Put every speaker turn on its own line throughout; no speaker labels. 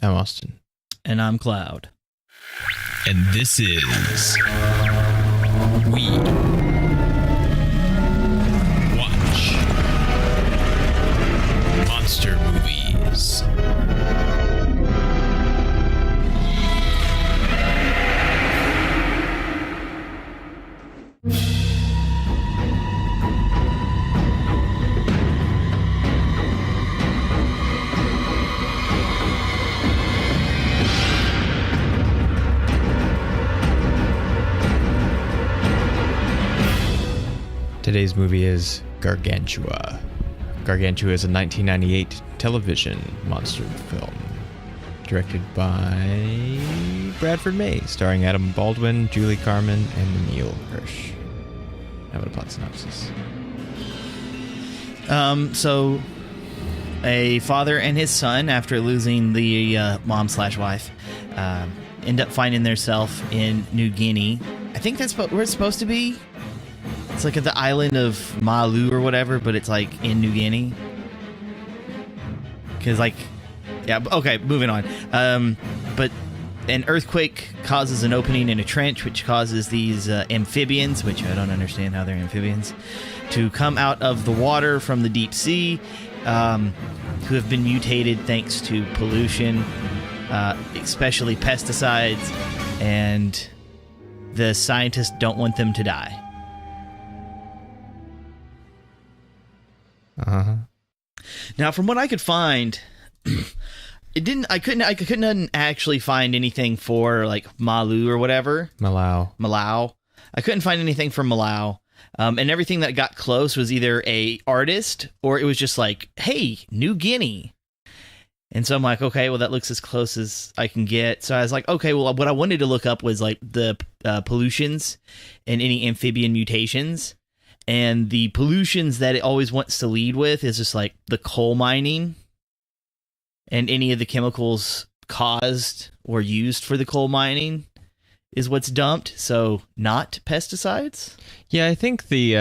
I'm Austin.
And I'm Cloud.
And this is We Watch Monster Movies.
Today's movie is Gargantua. Gargantua is a 1998 television monster film directed by Bradford May, starring Adam Baldwin, Julie Carmen, and Emil Hirsch. Have a plot synopsis.
So a father and his son, after losing the mom/wife, end up finding themselves in New Guinea. I think that's where it's supposed to be. It's like at the island of Malu or whatever, but it's like in New Guinea. Because okay, moving on. But an earthquake causes an opening in a trench, which causes these amphibians, which I don't understand how they're amphibians, to come out of the water from the deep sea, who have been mutated thanks to pollution, especially pesticides, and the scientists don't want them to die.
Uh-huh.
Now, from what I could find, I couldn't actually find anything for like Malu or whatever. Malau. I couldn't find anything for Malau. And everything that got close was either a artist or it was just like, hey, New Guinea. And so I'm like, okay, well, that looks as close as I can get. So I was like, okay, well, what I wanted to look up was like the pollutions and any amphibian mutations. And the pollutions that it always wants to lead with is just like the coal mining and any of the chemicals caused or used for the coal mining is what's dumped. So not pesticides.
Yeah, I think they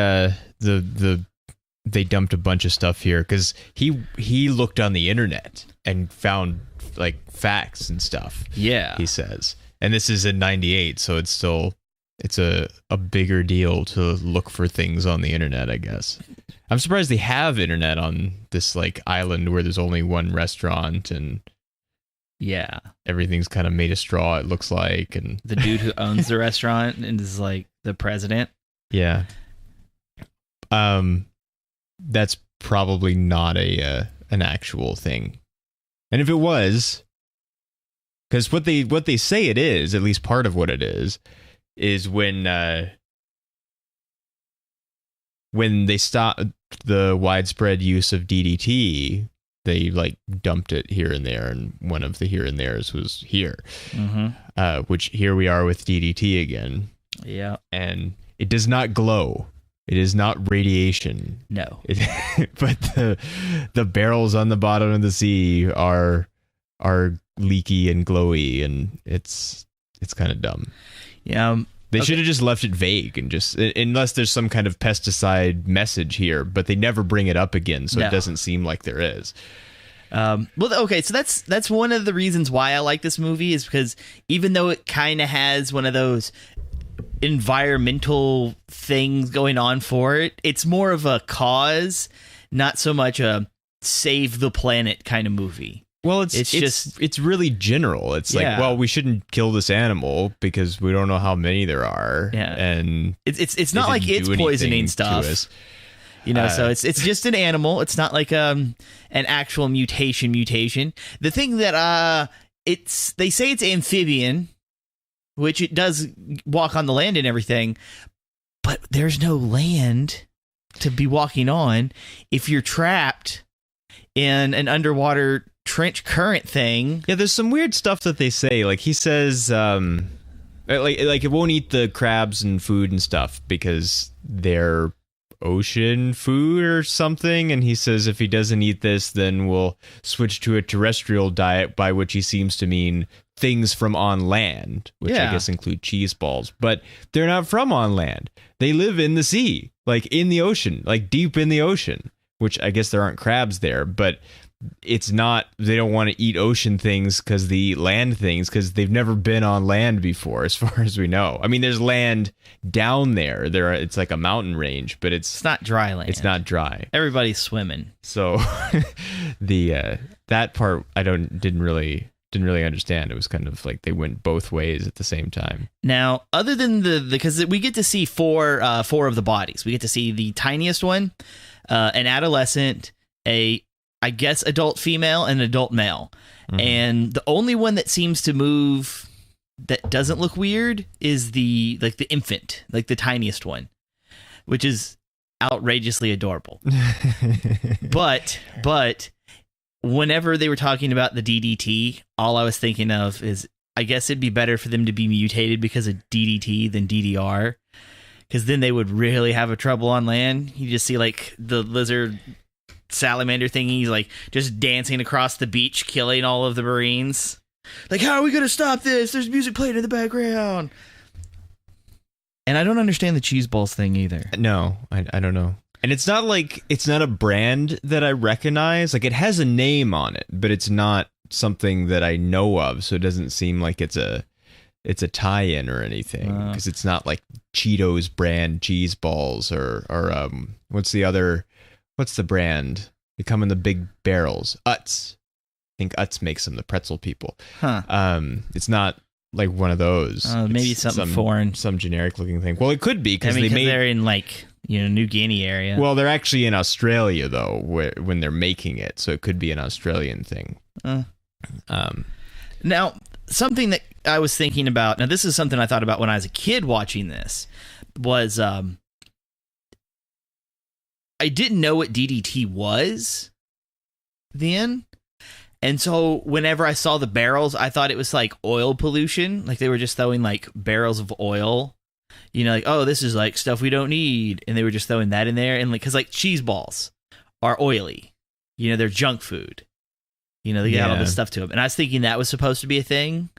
dumped a bunch of stuff here because he looked on the internet and found like facts and stuff.
Yeah,
he says, and this is in '98, so it's a bigger deal to look for things on the internet, I guess. I'm surprised they have internet on this like island where there's only one restaurant and
yeah, everything's
kind of made of straw, it looks like, and
the dude who owns the restaurant and is like the president.
Yeah. That's probably not an actual thing. And if it was, because what they say it is, at least part of what it is when they stopped the widespread use of DDT, they like dumped it here and there, and one of the here and there's was here. Mm-hmm. Which here we are with DDT again.
Yeah.
And it does not glow. It is not radiation.
No.
But the barrels on the bottom of the sea are leaky and glowy, and it's kind of dumb.
Yeah.
They should have just left it vague and just, unless there's some kind of pesticide message here, but they never bring it up again, so It doesn't seem like there is.
Well, okay, so that's one of the reasons why I like this movie, is because even though it kind of has one of those environmental things going on for it, it's more of a cause, not so much a save the planet kind of movie.
Well, it's really general. It's like, well, we shouldn't kill this animal because we don't know how many there are.
Yeah,
and
it's not like it's poisoning stuff. You know, so it's just an animal. It's not like an actual mutation. The thing that they say it's amphibian, which it does walk on the land and everything, but there's no land to be walking on if you're trapped in an underwater trench current thing.
Yeah, there's some weird stuff that they say. Like he says, like it won't eat the crabs and food and stuff because they're ocean food or something. And he says if he doesn't eat this, then we'll switch to a terrestrial diet, by which he seems to mean things from on land, which I guess include cheese balls. But they're not from on land. They live in the sea, like in the ocean, like deep in the ocean, which I guess there aren't crabs there, but it's not, they don't want to eat ocean things because they eat land things because they've never been on land before, as far as we know. I mean, there's land down there. It's like a mountain range, but it's
not dry land.
It's not dry.
Everybody's swimming.
So that part I didn't really understand. It was kind of like they went both ways at the same time.
Now, other than because we get to see four of the bodies. We get to see the tiniest one, an adolescent, I guess adult female, and an adult male. Mm-hmm. And the only one that seems to move that doesn't look weird is the infant, like the tiniest one, which is outrageously adorable. but whenever they were talking about the DDT, all I was thinking of is, I guess it'd be better for them to be mutated because of DDT than DDR, because then they would really have a trouble on land. You just see like the lizard salamander thingy, like just dancing across the beach, killing all of the Marines. Like, how are we going to stop this? There's music playing in the background. And I don't understand the cheese balls thing either.
No, I don't know. And it's not a brand that I recognize. Like, it has a name on it, but it's not something that I know of. So it doesn't seem like it's a tie-in or anything, because it's not like Cheetos brand cheese balls or what's the brand? They come in the big barrels. Utz. I think Utz makes them, the pretzel people.
Huh.
It's not like one of those.
Maybe something foreign,
some generic looking thing. Well, it could be because
they're in like, New Guinea area.
Well, they're actually in Australia though, when they're making it, so it could be an Australian thing.
Now, something that I was thinking about. Now, this is something I thought about when I was a kid watching this. Was I didn't know what DDT was then. And so whenever I saw the barrels, I thought it was like oil pollution. Like they were just throwing like barrels of oil, like, oh, this is like stuff we don't need. And they were just throwing that in there. And like, cause like cheese balls are oily, they're junk food, they got all this stuff to them. And I was thinking that was supposed to be a thing.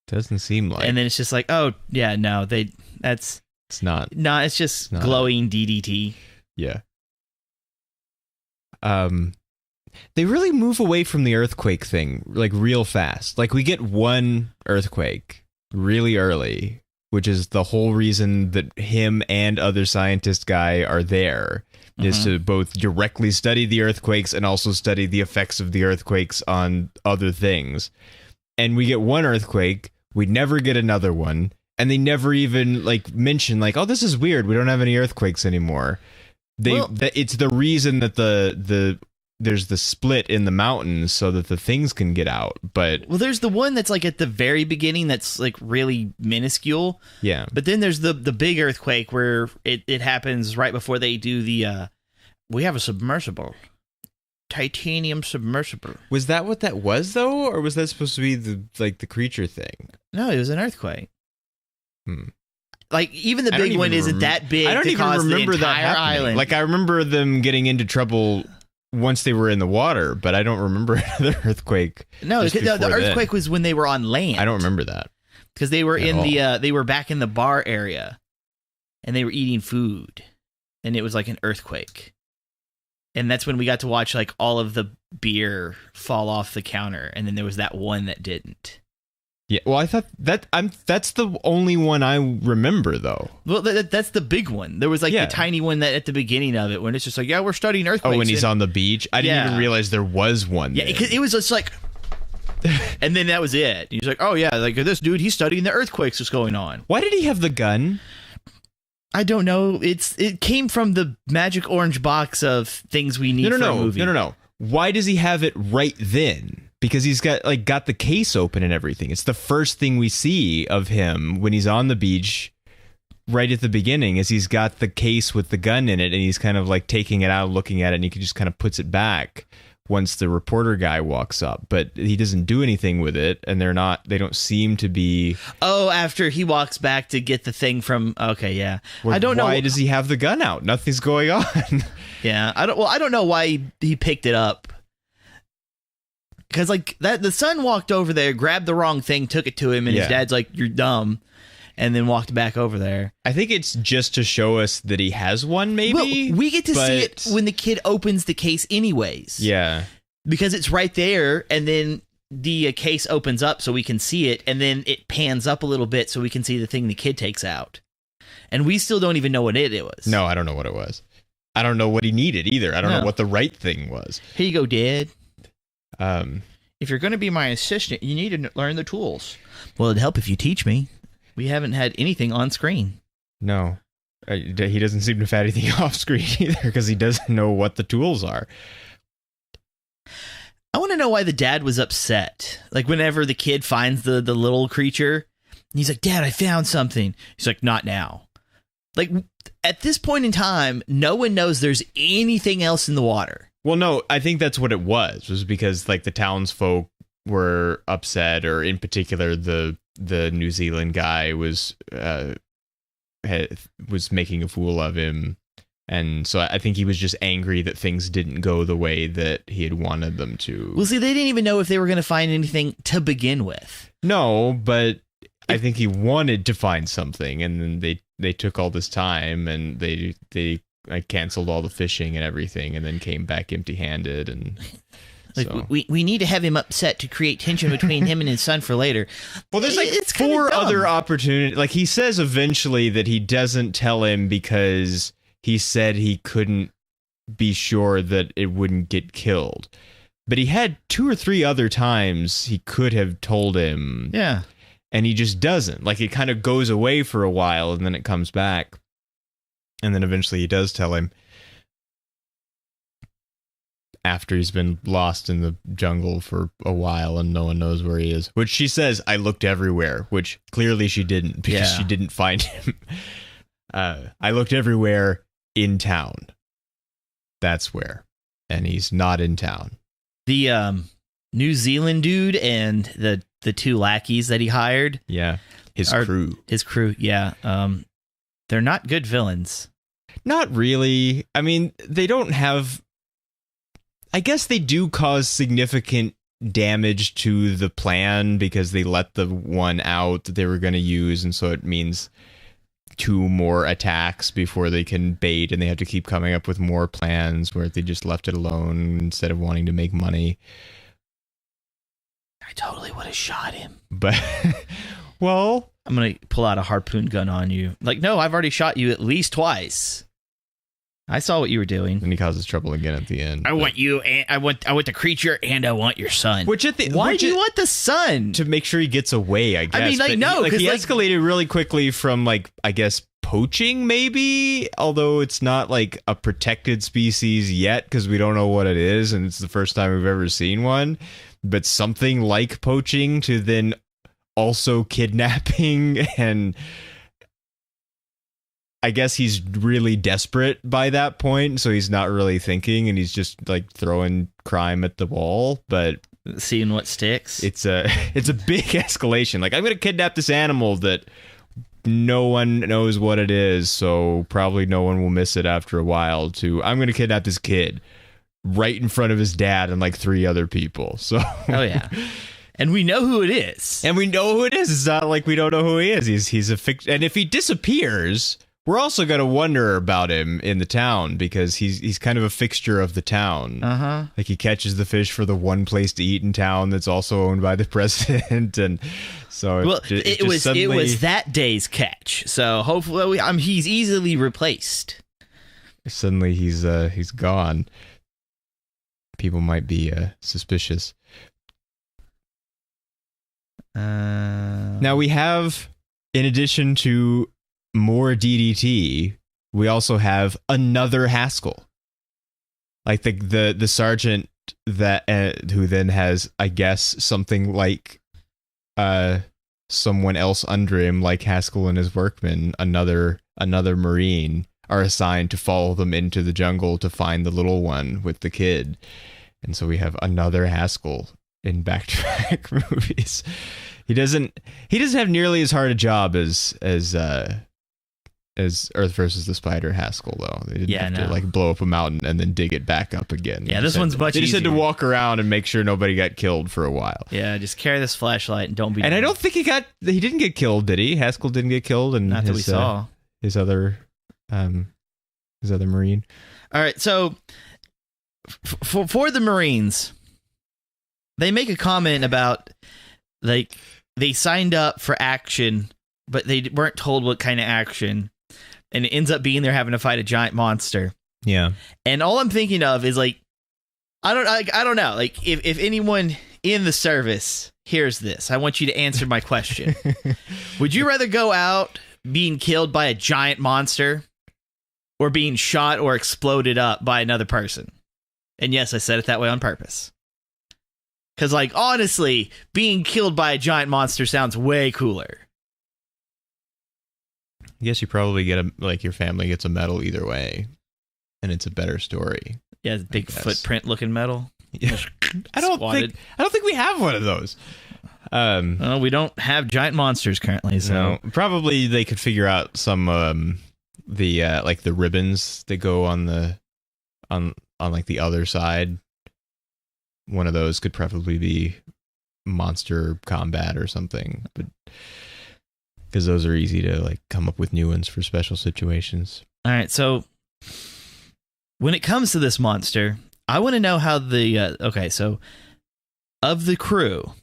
Doesn't seem like.
And then it's just like, oh yeah, no, it's
not.
No, it's just glowing DDT.
Yeah. They really move away from the earthquake thing, like real fast. Like we get one earthquake really early, which is the whole reason that him and other scientist guy are there, is to both directly study the earthquakes and also study the effects of the earthquakes on other things. And we get one earthquake, we never get another one, and they never even like mention like, oh, this is weird, we don't have any earthquakes anymore. It's the reason that there's the split in the mountains so that the things can get out. But
there's the one that's like at the very beginning that's like really minuscule.
Yeah.
But then there's the big earthquake where it happens right before they do the we have a submersible. Titanium submersible.
Was that what that was though, or was that supposed to be the creature thing?
No, it was an earthquake. Like, even the big one isn't that big.
I don't even remember that happening.
Island.
Like, I remember them getting into trouble once they were in the water, but I don't remember another earthquake.
No, the earthquake was when they were on land.
I don't remember that.
Because they were they were back in the bar area, and they were eating food, and it was like an earthquake. And that's when we got to watch, like, all of the beer fall off the counter, and then there was that one that didn't.
Yeah, well, I thought that's the only one I remember, though.
Well, that's the big one. There was like the tiny one that at the beginning of it, when it's just like, yeah, we're studying earthquakes.
Oh, when he's on the beach? I didn't even realize there was one.
Yeah, it was just like, and then that was it. He's like, oh yeah, like this dude, he's studying the earthquakes that's going on.
Why did he have the gun?
I don't know. It came from the magic orange box of things we need for a movie.
No. Why does he have it right then? Because he's got the case open and everything. It's the first thing we see of him when he's on the beach right at the beginning, is he's got the case with the gun in it, and he's kind of like taking it out, looking at it, and he just kind of puts it back once the reporter guy walks up. But he doesn't do anything with it, and they don't seem to be...
Oh, after he walks back to get the thing from... Okay, yeah. I don't know.
Why does he have the gun out? Nothing's going on.
Yeah, I don't know why he picked it up. Because like that, the son walked over there, grabbed the wrong thing, took it to him, and his dad's like, "You're dumb," and then walked back over there.
I think it's just to show us that he has one. Maybe
we get to see it when the kid opens the case, anyways.
Yeah,
because it's right there, and then the case opens up so we can see it, and then it pans up a little bit so we can see the thing the kid takes out. And we still don't even know what it was.
No, I don't know what it was. I don't know what he needed either. I don't know what the right thing was.
Here you go, Dad.
Um,
if you're going to be my assistant, you need to learn the tools. Well, it'd help if you teach me. We haven't had anything on screen.
No. He doesn't seem to have had anything off screen either because he doesn't know what the tools are.
I want to know why the dad was upset. Like whenever the kid finds the little creature, and he's like, Dad, I found something. He's like, not now. Like at this point in time, no one knows there's anything else in the water.
Well, no, I think that's what it was because like the townsfolk were upset, or in particular, the New Zealand guy was making a fool of him. And so I think he was just angry that things didn't go the way that he had wanted them to.
Well, see, they didn't even know if they were going to find anything to begin with.
No, but I think he wanted to find something, and then they took all this time, and they canceled all the fishing and everything, and then came back empty-handed. And
like so. we need to have him upset to create tension between him and his son for later.
Well, there's like it's 4 other opportunities. Like he says eventually that he doesn't tell him because he said he couldn't be sure that it wouldn't get killed. But he had 2 or 3 other times he could have told him.
Yeah.
And he just doesn't. Like it kind of goes away for a while and then it comes back. And then eventually he does tell him after he's been lost in the jungle for a while and no one knows where he is. Which she says, I looked everywhere, which clearly she didn't because she didn't find him. I looked everywhere in town. That's where. And he's not in town.
The New Zealand dude and the 2 lackeys that he hired.
Yeah. His crew, yeah.
They're not good villains.
Not really. I mean, they don't have... I guess they do cause significant damage to the plan because they let the one out that they were going to use, and so it means 2 more attacks before they can bait, and they have to keep coming up with more plans where they just left it alone instead of wanting to make money.
I totally would have shot him.
But, well...
I'm going to pull out a harpoon gun on you. Like, no, I've already shot you at least twice. I saw what you were doing.
And he causes trouble again at the end.
I want you, and I want the creature, and I want your son. Why do you want the son?
To make sure he gets away, I guess.
I mean, like, no.
He escalated really quickly from, like, I guess, poaching, maybe? Although it's not, like, a protected species yet, because we don't know what it is, and it's the first time we've ever seen one. But something like poaching to then also kidnapping, and I guess he's really desperate by that point, so he's not really thinking, and he's just like throwing crime at the wall, but
seeing what sticks.
It's a big escalation. Like, I'm gonna kidnap this animal that no one knows what it is, so probably no one will miss it after a while, to I'm gonna kidnap this kid right in front of his dad and like 3 other people. So
oh yeah. And we know who it is.
It's not like we don't know who he is. He's a and if he disappears, we're also going to wonder about him in the town because he's kind of a fixture of the town.
Uh-huh.
Like he catches the fish for the one place to eat in town that's also owned by the president, and so
it was that day's catch. So hopefully, he's easily replaced.
Suddenly he's gone. People might be suspicious. Now we have, in addition to more DDT, we also have another Haskell. Like the sergeant that who then has, I guess, something like someone else under him, like Haskell and his workmen, another Marine, are assigned to follow them into the jungle to find the little one with the kid. And so we have another Haskell in back-to-back movies. He doesn't have nearly as hard a job as Earth versus the Spider Haskell, though. They didn't have to like blow up a mountain and then dig it back up again.
Yeah, this one's much easier.
They just had to walk around and make sure nobody got killed for a while.
Yeah, just carry this flashlight and don't be.
And I don't think he didn't get killed, did he? Haskell didn't get killed, and
not that we saw
his other Marine.
All right, so for the Marines, They make a comment about, like, they signed up for action, but they weren't told what kind of action. And it ends up being they're having to fight a giant monster.
Yeah.
And all I'm thinking of is, like, I don't know. Like, if anyone in the service hears this, I want you to answer my question. Would you rather go out being killed by a giant monster or being shot or exploded up by another person? And yes, I said it that way on purpose. Because, like, honestly, being killed by a giant monster sounds way cooler.
I guess you probably get your family gets a medal either way, and it's a better story.
Yeah, big footprint looking medal.
Yeah. I don't think we have one of those.
We don't have giant monsters currently, so
no, probably they could figure out some the ribbons that go on the like the other side. One of those could probably be monster combat or something, but because those are easy to like come up with new ones for special situations.
All right, so when it comes to this monster, I want to know how so of the crew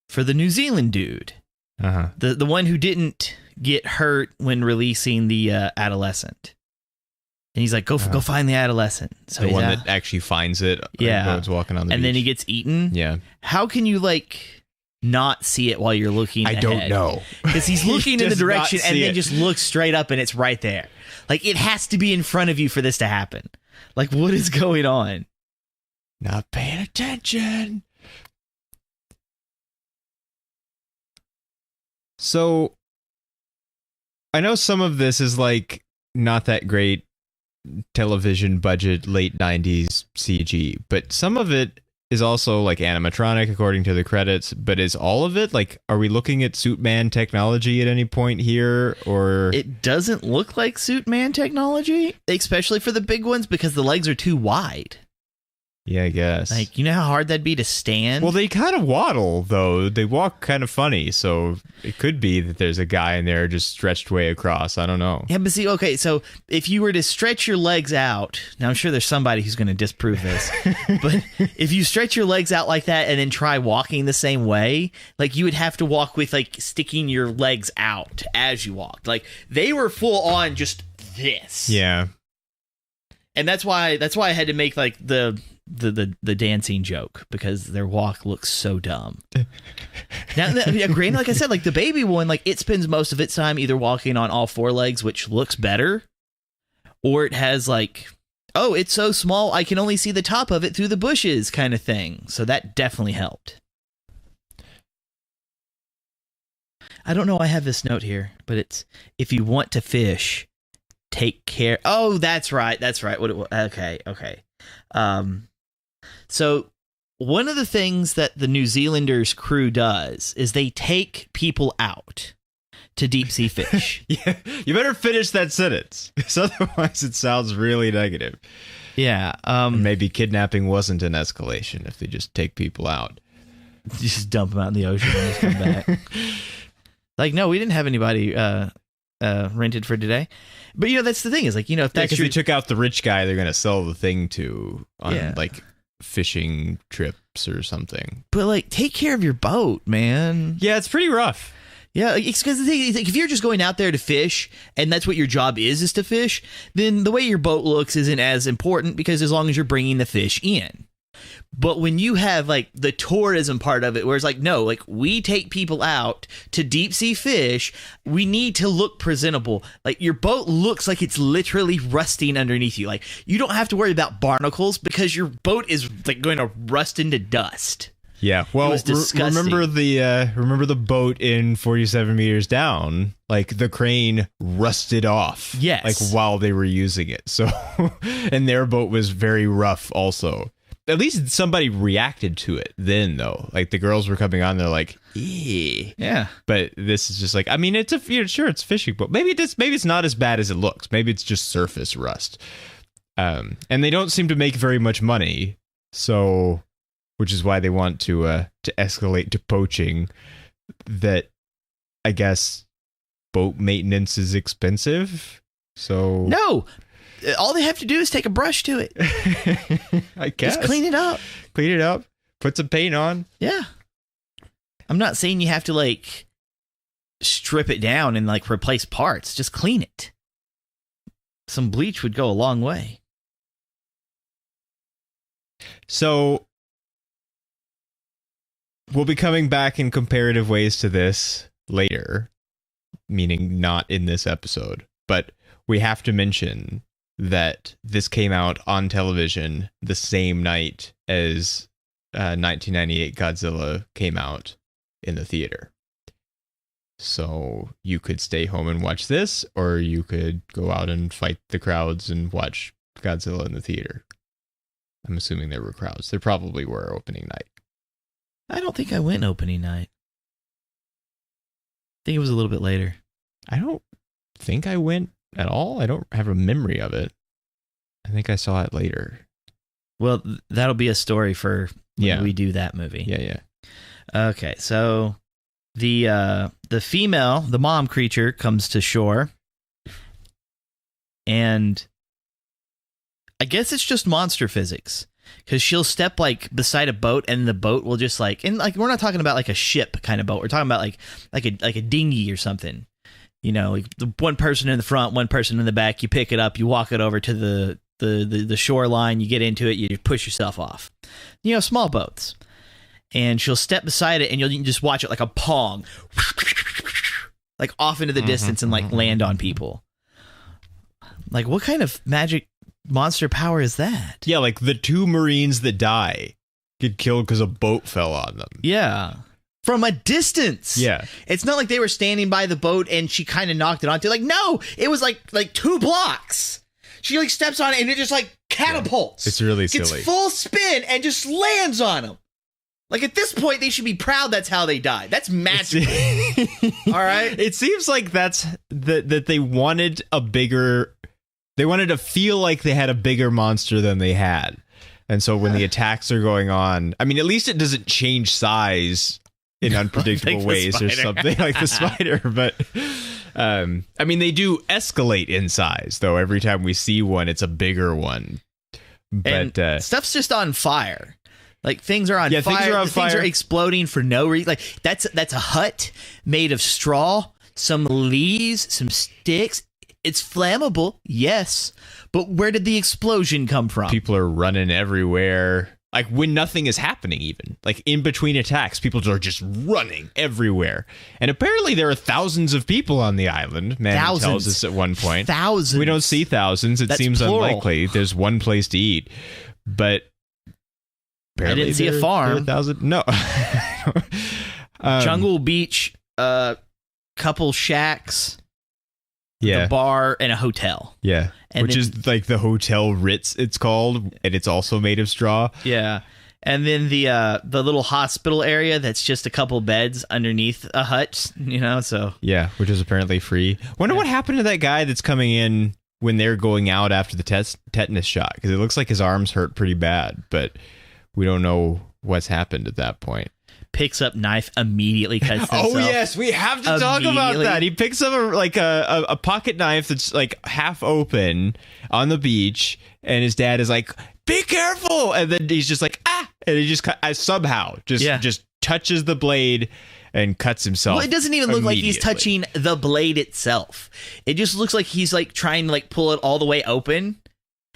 for the New Zealand dude, the one who didn't get hurt when releasing the adolescent. And he's like, go find the adolescent. So
the one that actually finds it.
Yeah.
It's walking on the beach.
And then he gets eaten.
Yeah.
How can you, like, not see it while you're looking ahead?
I don't know.
Because he's looking in the direction and then just looks straight up and it's right there. Like, it has to be in front of you for this to happen. Like, what is going on?
Not paying attention. So, I know some of this is, like, not that great television budget late 90s CG, but some of it is also like animatronic according to the credits. But is all of it like, are we looking at Suit Man technology at any point here? Or
it doesn't look like Suit Man technology, especially for the big ones, because the legs are too wide.
Yeah, I guess.
Like, you know how hard that'd be to stand?
Well, they kind of waddle, though. They walk kind of funny, so it could be that there's a guy in there just stretched way across. I don't know.
Yeah, but see, okay, so if you were to stretch your legs out, now I'm sure there's somebody who's going to disprove this, but if you stretch your legs out like that and then try walking the same way, like, you would have to walk with, like, sticking your legs out as you walked. Like, they were full on just this.
Yeah.
And that's why I had to make, like, the dancing joke, because their walk looks so dumb. Now, granted, like I said, like the baby one, like it spends most of its time either walking on all four legs, which looks better, or it has like, oh, it's so small I can only see the top of it through the bushes kind of thing. So that definitely helped. I don't know. I have this note here, but it's, if you want to fish, take care. Oh, that's right. Okay. So one of the things that the New Zealanders crew does is they take people out to deep sea fish.
Yeah, you better finish that sentence, because otherwise it sounds really negative.
Yeah.
Maybe kidnapping wasn't an escalation if they just take people out.
Just dump them out in the ocean and just come back. Like, no, we didn't have anybody rented for today. But, you know, that's the thing is, like, you know, if that's
because they took out the rich guy they're going to sell the thing to on, like, fishing trips or something.
But, like, take care of your boat, man.
Yeah, it's pretty rough.
Yeah, it's because the thing is, like, if you're just going out there to fish and that's what your job is to fish, then the way your boat looks isn't as important, because as long as you're bringing the fish in. But when you have like the tourism part of it, where it's like, no, like we take people out to deep sea fish, we need to look presentable. Like your boat looks like it's literally rusting underneath you. Like you don't have to worry about barnacles, because your boat is like going to rust into dust.
Yeah, well, remember the boat in 47 Meters Down? Like the crane rusted off.
Yes,
like while they were using it. So, and their boat was very rough also. At least somebody reacted to it then, though. Like the girls were coming on, they're like, "Eee."
Yeah.
But this is just like, I mean, it's sure it's fishing, but maybe it's not as bad as it looks. Maybe it's just surface rust. And they don't seem to make very much money, so, which is why they want to escalate to poaching. That, I guess, boat maintenance is expensive. So
no. All they have to do is take a brush to it.
I guess.
Just clean it up.
Clean it up. Put some paint on.
Yeah. I'm not saying you have to like strip it down and like replace parts. Just clean it. Some bleach would go a long way.
So we'll be coming back in comparative ways to this later, meaning not in this episode. But we have to mention that this came out on television the same night as 1998 Godzilla came out in the theater. So you could stay home and watch this, or you could go out and fight the crowds and watch Godzilla in the theater. I'm assuming there were crowds. There probably were opening night.
I don't think I went opening night. I think it was a little bit later.
I don't think I went at all. I don't have a memory of it. I think I saw it later.
Well, that'll be a story for when we do that movie.
Yeah.
Okay, so the female, the mom creature, comes to shore, and I guess it's just monster physics, because she'll step like beside a boat, and the boat will just like, and like we're not talking about like a ship kind of boat. We're talking about like a dinghy or something. You know, like the one person in the front, one person in the back. You pick it up, you walk it over to the shoreline. You get into it, you push yourself off. You know, small boats. And she'll step beside it, and you can just watch it like a pong, like off into the distance and like land on people. Like, what kind of magic monster power is that?
Yeah, like the 2 Marines that die get killed because a boat fell on them.
Yeah. From a distance.
Yeah.
It's not like they were standing by the boat and she kind of knocked it onto. Like, no, it was like 2 blocks. She like steps on it and it just like catapults.
Yeah, it's really silly.
Gets full spin and just lands on them. Like, at this point, they should be proud that's how they died. That's magic. All right?
It seems like that's that they wanted a bigger... They wanted to feel like they had a bigger monster than they had. And so when the attacks are going on... I mean, at least it doesn't change size in unpredictable
like
ways or something like the spider. But, I mean, they do escalate in size, though. Every time we see one, it's a bigger one. But
and stuff's just on fire. Like, things are on fire.
Things are on fire.
Things are exploding for no reason. Like, that's a hut made of straw, some leaves, some sticks. It's flammable, yes. But where did the explosion come from?
People are running everywhere. Like, when nothing is happening, even. Like, in between attacks, people are just running everywhere. And apparently there are thousands of people on the island. Manny tells us at one point.
Thousands.
We don't see thousands. It seems
plural.
Unlikely. There's one place to eat. But...
I didn't see a farm.
No.
Jungle Beach, couple shacks,
a
bar, and a hotel.
Yeah,
and
which is like the Hotel Ritz, it's called, and it's also made of straw.
Yeah, and then the little hospital area that's just a couple beds underneath a hut. You know, so
yeah, which is apparently free. Wonder what happened to that guy that's coming in when they're going out after the tetanus shot, because it looks like his arms hurt pretty bad, but. We don't know what's happened at that point.
Picks up knife, immediately cuts himself.
Oh yes, we have to talk about that. He picks up a pocket knife that's like half open on the beach, and his dad is like, "Be careful!" And then he's just like, "Ah!" And he just somehow just touches the blade and cuts himself.
Well, it doesn't even look like he's touching the blade itself. It just looks like he's like trying to like pull it all the way open.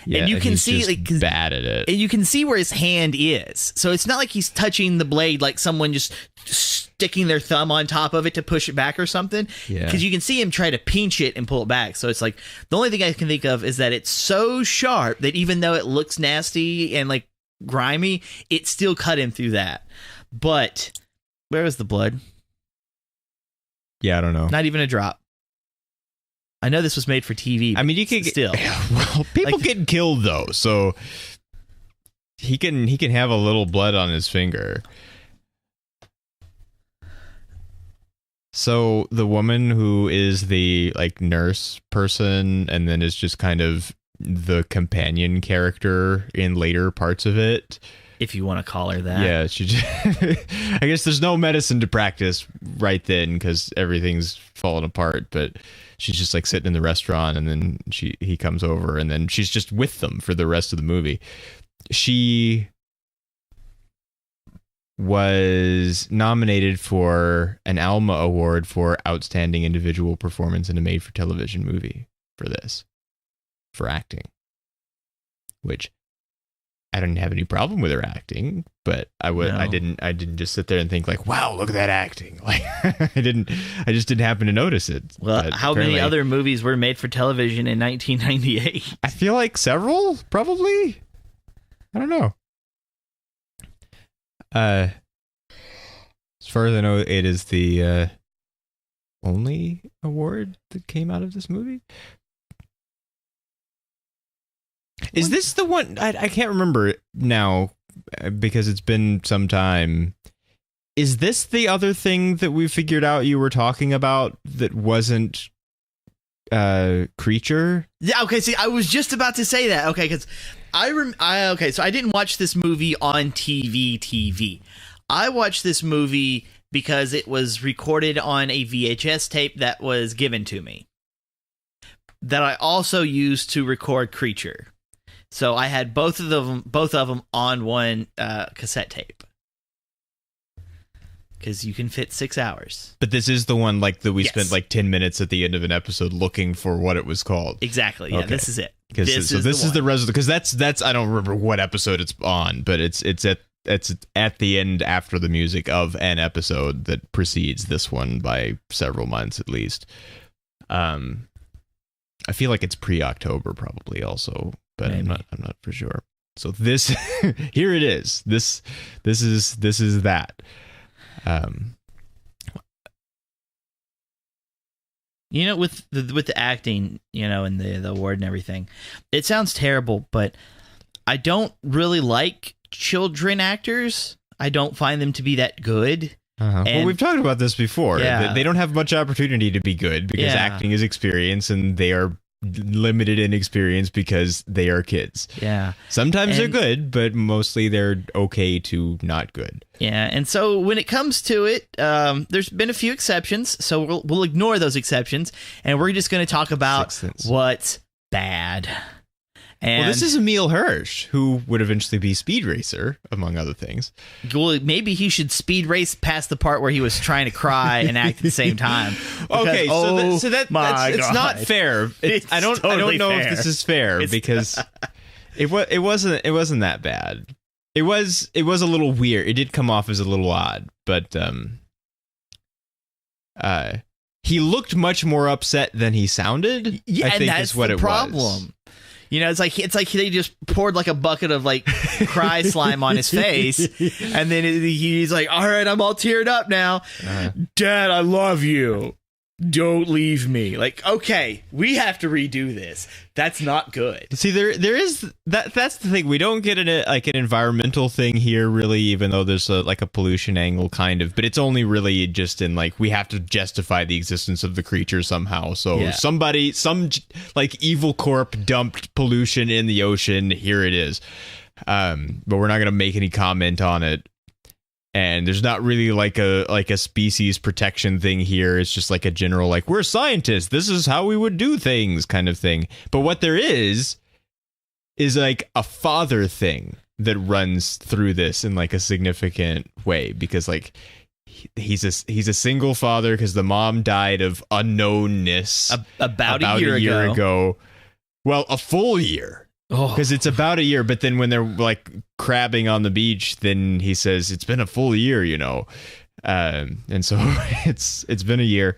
Yeah,
and you can
he's
see
just bad at it.
And you can see where his hand is. So it's not like he's touching the blade like someone just sticking their thumb on top of it to push it back or something.
Yeah.
Because you can see him try to pinch it and pull it back. So it's like the only thing I can think of is that it's so sharp that even though it looks nasty and like grimy, it still cut him through that. But where was the blood?
Yeah, I don't know.
Not even a drop. I know this was made for TV.
I mean, you can
still.
Well, people get killed though, so he can have a little blood on his finger. So the woman who is the like nurse person, and then is just kind of the companion character in later parts of it.
If you want to call her that.
Yeah, she just, I guess there's no medicine to practice right then because everything's falling apart, but she's just like sitting in the restaurant, and then he comes over, and then she's just with them for the rest of the movie. She was nominated for an Alma Award for Outstanding Individual Performance in a Made-for-Television Movie for acting. Which I didn't have any problem with her acting, but I didn't just sit there and think like, wow, look at that acting. Like I just didn't happen to notice it.
Well, how many other movies were made for television in 1998?
I feel like several, probably. I don't know. As far as I know, it is the only award that came out of this movie. Is this the one? I can't remember now because it's been some time. Is this the other thing that we figured out you were talking about that wasn't Creature?
Yeah, okay, see, I was just about to say that. Okay, because so I didn't watch this movie on TV. I watched this movie because it was recorded on a VHS tape that was given to me that I also used to record Creature. So I had both of them on one cassette tape. Because you can fit 6 hours.
But this is the one like that we spent like 10 minutes at the end of an episode looking for what it was called.
Exactly. Yeah, okay. This is it.
This is the resolution. Because that's I don't remember what episode it's on, but it's at the end after the music of an episode that precedes this one by several months at least. I feel like it's pre-October probably also, but maybe. I'm not for sure. So this here it is. This is that.
You know, with the acting, you know, and the award and everything, it sounds terrible, but I don't really like children actors. I don't find them to be that good.
Well, we've talked about this before.
Yeah.
They don't have much opportunity to be good because acting is experience, and they are limited in experience because they are kids.
Yeah.
Sometimes they're good, but mostly they're okay to not good.
Yeah, and so when it comes to it, there's been a few exceptions, so we'll ignore those exceptions, and we're just going to talk about what's bad. And,
well, this is Emil Hirsch, who would eventually be Speed Racer, among other things.
Well, maybe he should speed race past the part where he was trying to cry and act at the same time. Because,
okay, so that's it's not fair. I don't know if this is fair because it wasn't that bad. It was a little weird. It did come off as a little odd, but he looked much more upset than he sounded.
Yeah,
I think
and that's
is what
the
it
problem.
Was.
You know, it's like they just poured like a bucket of like cry slime on his face, and then he's like, "All right, I'm all teared up now, Dad. I love you. Don't leave me." Like, okay, we have to redo this. That's not good.
See, there is that's the thing. We don't get an environmental thing here, really, even though there's a pollution angle, kind of. But it's only really just in like we have to justify the existence of the creature somehow. So some evil corp dumped pollution in the ocean. Here it is. But we're not gonna make any comment on it. And there's not really like a species protection thing here. It's just like a general like we're scientists. This is how we would do things kind of thing. But what there is like a father thing that runs through this in like a significant way because like he's a single father because the mom died of unknownness
about a year ago.
Well, a full year. Because it's about a year, but then when they're like crabbing on the beach, then he says it's been a full year, you know, and so it's been a year,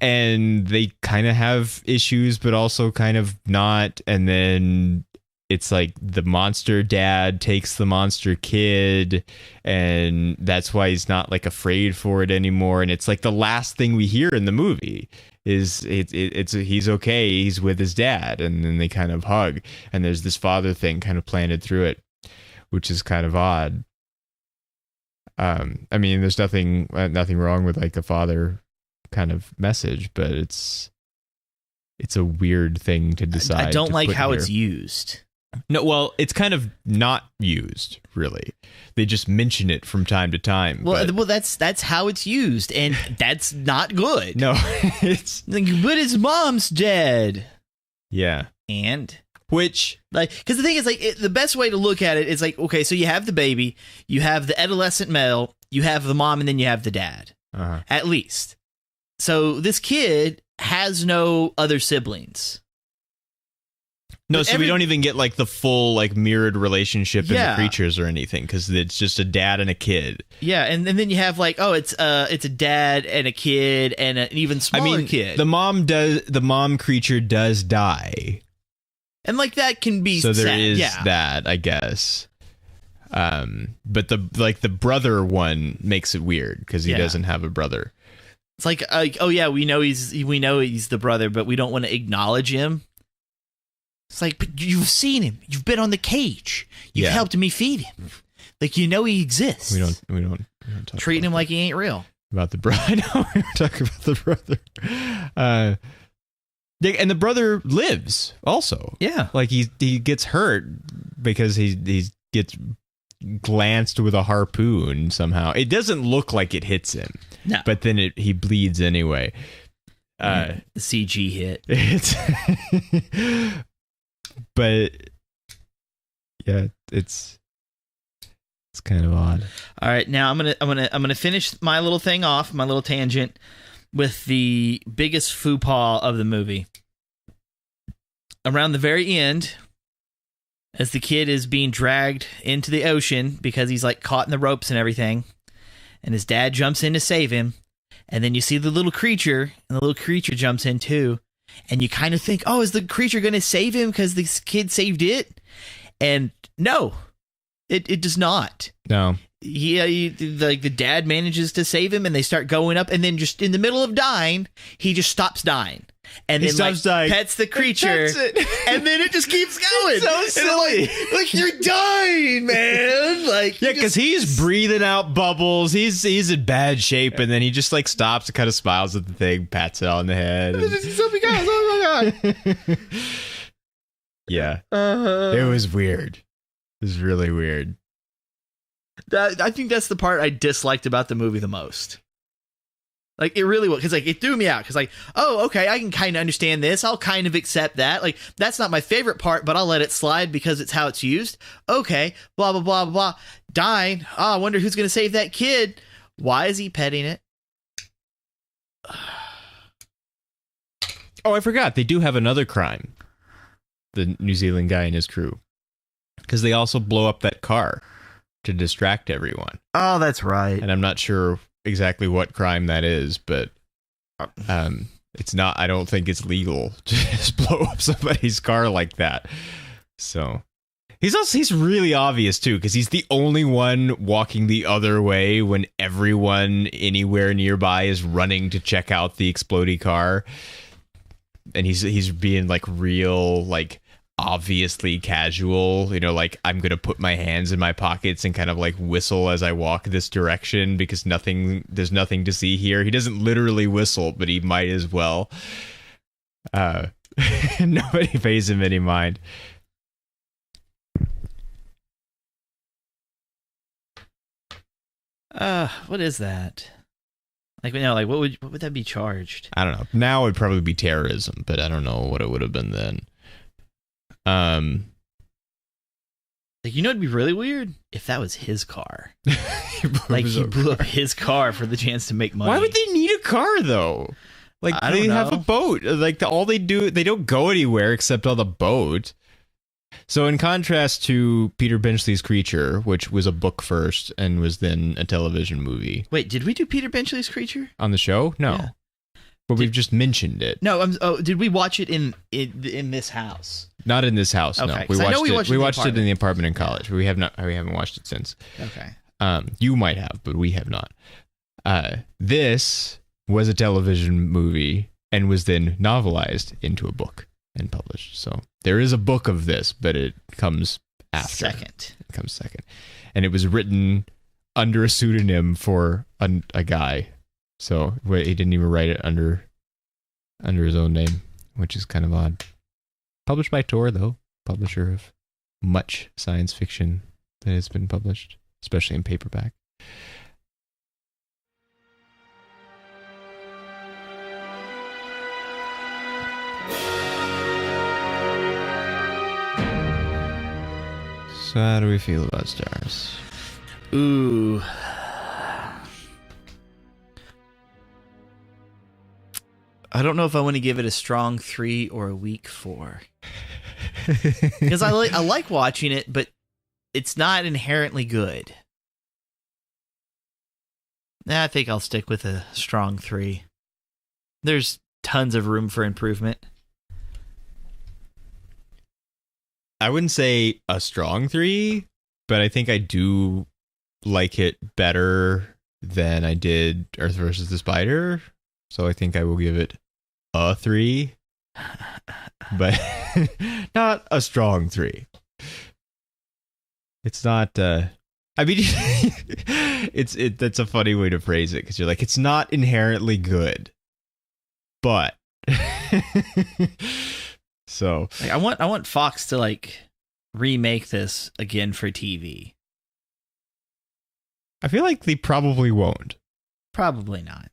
and they kind of have issues, but also kind of not, and then it's like the monster dad takes the monster kid, and that's why he's not like afraid for it anymore, and it's like the last thing we hear in the movie. Is he's okay, he's with his dad, and then they kind of hug, and there's this father thing kind of planted through it, which is kind of odd. I mean, there's nothing wrong with like a father kind of message, but it's a weird thing to decide.
I don't like how it's used.
No, well, it's kind of not used, really. They just mention it from time to time.
Well, that's how it's used, and that's not good.
No, it's
like, but his mom's dead.
Yeah,
and
Which,
like, because the thing is, like, the best way to look at it is like, okay, so you have the baby, you have the adolescent male, you have the mom, and then you have the dad, at least. So this kid has no other siblings.
No, so we don't even get like the full like mirrored relationship in the creatures or anything, because it's just a dad and a kid.
Yeah, and then you have like, oh, it's a dad and a kid and an even smaller kid.
The mom creature does die,
and like that can be
so there
sad.
is that, I guess. But the brother one makes it weird because he doesn't have a brother.
It's like, oh yeah, we know he's the brother, but we don't want to acknowledge him. It's like, but you've seen him. You've been on the cage. You've helped me feed him. Like, you know he exists.
We don't talk
treating him like he ain't real.
About the brother. I know we don't talk about the brother. And the brother lives also.
Yeah.
Like he gets hurt because he gets glanced with a harpoon somehow. It doesn't look like it hits him. No. But then he bleeds anyway.
The CG hit.
It's but yeah, it's kind of odd.
All right, now I'm gonna finish my little thing off, my little tangent, with the biggest faux pas of the movie. Around the very end, as the kid is being dragged into the ocean because he's like caught in the ropes and everything, and his dad jumps in to save him, and then you see the little creature, and the little creature jumps in too. And you kind of think, oh, is the creature going to save him because this kid saved it? And no, it does not.
No.
The dad manages to save him, and they start going up, and then just in the middle of dying, he just stops dying. And
he
then
dying.
Pets the creature, and then it just keeps going.
It's so silly.
Like you're dying, man. Like
because he's breathing out bubbles. He's in bad shape, and then he just like stops and kind of smiles at the thing, pats it on the head.
Oh my god!
Yeah, it was weird. It was really weird.
I think that's the part I disliked about the movie the most. Like, it really was, because, like, it threw me out, because, like, oh, okay, I can kind of understand this, I'll kind of accept that, like, that's not my favorite part, but I'll let it slide because it's how it's used, okay, blah, blah, blah, blah, dying, oh, I wonder who's going to save that kid, why is he petting it?
Oh, I forgot, they do have another crime, the New Zealand guy and his crew, because they also blow up that car to distract everyone.
Oh, that's right.
And I'm not sure exactly what crime that is, but it's not, I don't think it's legal to just blow up somebody's car like that. So he's really obvious too, because he's the only one walking the other way when everyone anywhere nearby is running to check out the exploding car, and he's being like real, like obviously casual, you know, like I'm gonna put my hands in my pockets and kind of like whistle as I walk this direction because there's nothing to see here. He doesn't literally whistle, but he might as well. Nobody pays him any mind.
What is that? Like, no, like what would that be charged?
I don't know. Now it would probably be terrorism, but I don't know what it would have been then.
Like, you know, it'd be really weird if that was his car. He blew up his car for the chance to make money.
Why would they need a car though? Like, they have a boat. Like, all they do, they don't go anywhere except on the boat. So in contrast to Peter Benchley's Creature, which was a book first and was then a television movie.
Wait, did we do Peter Benchley's Creature
on the show? No. Yeah. But we've just mentioned it.
No, did we watch it in this house?
Not in this house.
Okay,
no, we watched it in the apartment in college. We haven't watched it since.
Okay.
You might have, but we have not. This was a television movie and was then novelized into a book and published. So there is a book of this, but it comes after. It comes second, and it was written under a pseudonym for a guy. So he didn't even write it under his own name, which is kind of odd. Published by Tor, though, publisher of much science fiction that has been published, especially in paperback. So how do we feel about stars?
Ooh. I don't know if I want to give it a strong 3 or a weak 4. Because I like watching it, but it's not inherently good. I think I'll stick with a strong 3. There's tons of room for improvement.
I wouldn't say a strong 3, but I think I do like it better than I did Earth versus the Spider. So I think I will give it a 3, but not a strong 3. It's not. I mean, that's a funny way to phrase it because you're like, it's not inherently good, but. So
like, I want Fox to like remake this again for TV.
I feel like they probably won't.
Probably not.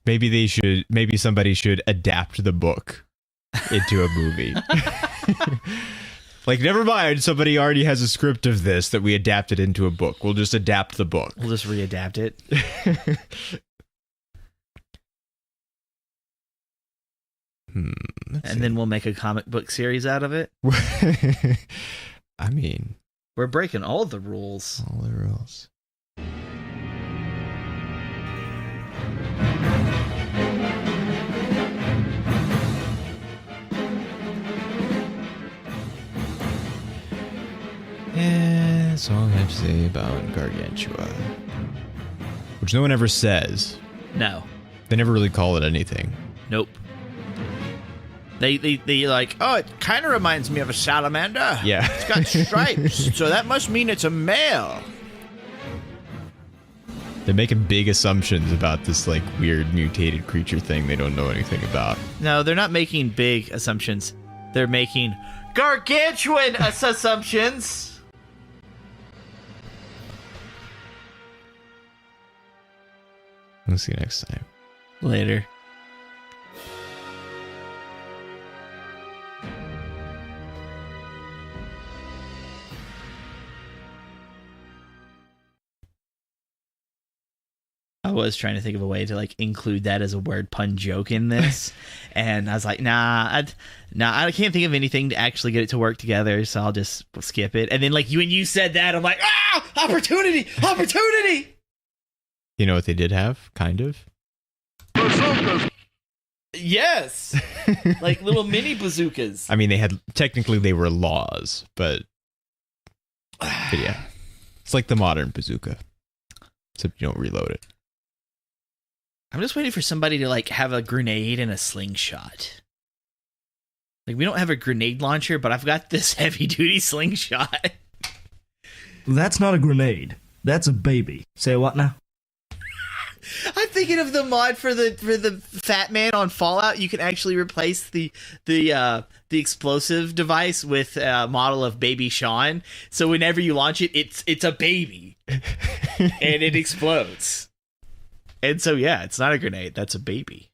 Maybe they should. Maybe somebody should adapt the book into a movie. Like, never mind. Somebody already has a script of this that we adapted into a book. We'll just adapt the book.
We'll just readapt it. And then we'll make a comic book series out of it.
I mean,
we're breaking all the rules.
All the rules. Yeah, that's all I have to say about Gargantua. Which no one ever says.
No.
They never really call it anything.
Nope. They like, oh, it kind of reminds me of a salamander.
Yeah.
It's got stripes, so that must mean it's a male.
They're making big assumptions about this, like, weird mutated creature thing they don't know anything about.
No, they're not making big assumptions. They're making gargantuan assumptions.
We'll see you next time.
Later. I was trying to think of a way to like include that as a word pun joke in this, and I was like, I can't think of anything to actually get it to work together, so I'll just skip it. And then like when you said that, I'm like, opportunity!
You know what they did have, kind of?
Bazookas. Yes, like little mini bazookas.
I mean, they were laws, but yeah, it's like the modern bazooka, except you don't reload it.
I'm just waiting for somebody to like have a grenade and a slingshot. Like, we don't have a grenade launcher, but I've got this heavy duty slingshot.
That's not a grenade. That's a baby. Say what now?
I'm thinking of the mod for the Fat Man on Fallout. You can actually replace the explosive device with a model of Baby Sean. So whenever you launch it, it's a baby, and it explodes. And so yeah, it's not a grenade. That's a baby.